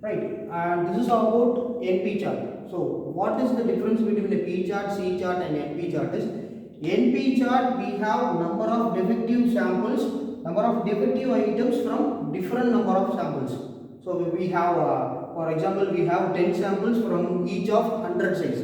right? And this is about NP chart. So what is the difference between a P chart, C chart and NP chart is, NP chart we have number of defective samples, number of defective items from different number of samples. So we have for example we have 10 samples from each of 100 size.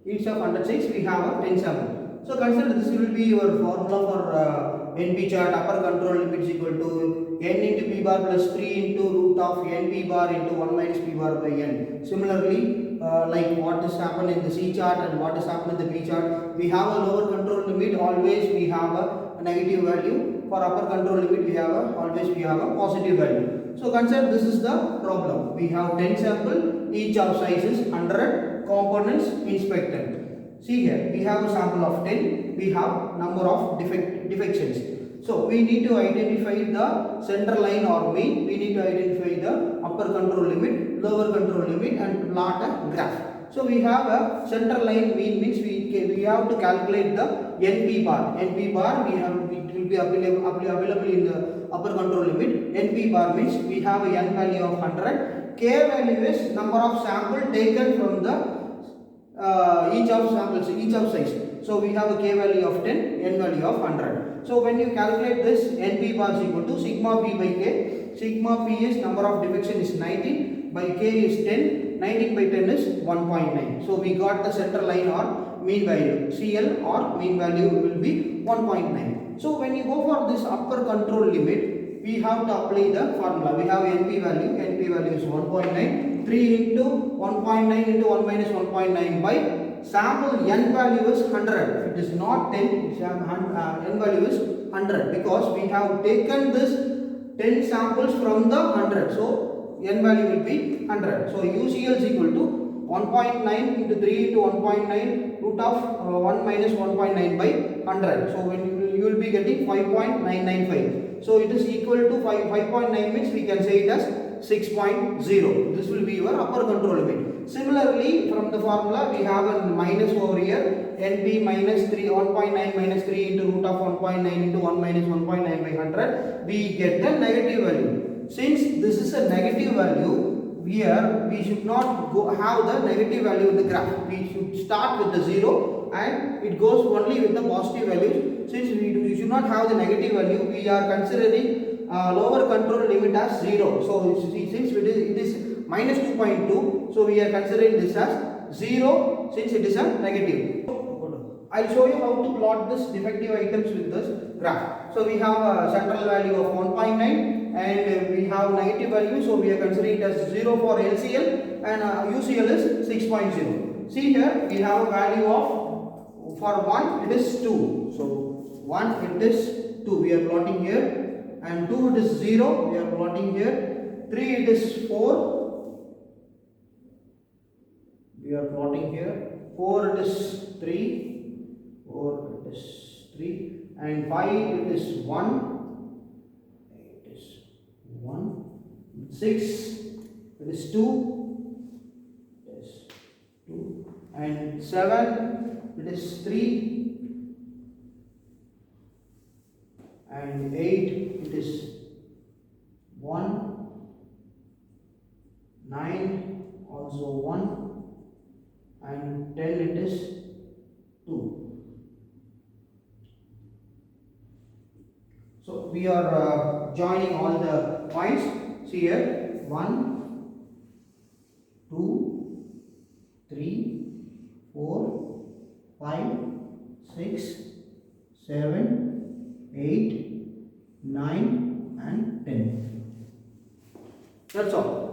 Each of 100 size we have a 10 sample. So consider this will be your formula for NP chart. Upper control limit is equal to n into p bar plus 3 into root of n p bar into 1 minus p bar by n. Similarly, like what is happened in the C chart and what is happened in the P chart, we have a lower control limit, always we have a negative value. For upper control limit we have always we have a positive value. So consider this is the problem. We have 10 sample, each of size is 100, components inspected. See here, we have a sample of 10, we have number of defections. So we need to identify the center line or mean, we need to identify the upper control limit, lower control limit and plot a graph. So we have a center line mean means we have to calculate the NP bar. NP bar it will be available in the upper control limit. NP bar means we have a n value of 100. K value is number of sample taken from the each of samples, each of size. So we have a k value of 10, n value of 100. So when you calculate this, np bar is equal to sigma p by k. Sigma p is number of defection is 19 by k is 10. 19 by 10 is 1.9. So we got the center line or mean value. CL or mean value will be 1.9. So when you go for this upper control limit, we have to apply the formula. We have NP value. NP value is 1.9. 3 into 1.9 into 1 minus 1.9 by sample n value is 100. It is not 10. N value is 100 because we have taken this 10 samples from the 100. So n value will be 100. So UCL is equal to 1.9 into 3 into 1.9 root of 1 minus 1.9 by 100. So when you will be getting 5.995. So it is equal to 5.9 means we can say it as 6.0. This will be your upper control limit. Similarly, from the formula we have a minus over here. NP minus 3, 1.9 minus 3 into root of 1.9 into 1 minus 1.9 by 100. We get the negative value. Since this is a negative value, here we should not have the negative value in the graph. We should start with the 0 and it goes only with the positive values. Since we should not have the negative value, we are considering lower control limit as 0. So since it is minus 2.2, so we are considering this as 0 since it is a negative. I'll show you how to plot this defective items with this graph. So we have a central value of 1.9 and we have negative value, so we are considering it as 0 for LCL and UCL is 6.0. See here we have a value of, for 1 it is 2. So 1 it is 2 we are plotting here, and 2 it is 0 we are plotting here, 3 it is 4 we are plotting here, 4 it is 3, 4 it is 3 and 5 it is 1, it is 1, 6 it is 2, it is 2 and 7 it is 3 and 8 it is 1, 9 also 1 and 10 it is 2. So we are joining all the points. See here 1, 2, 3, 4, 5, 6, 7, 8, 9 and 10. That's all.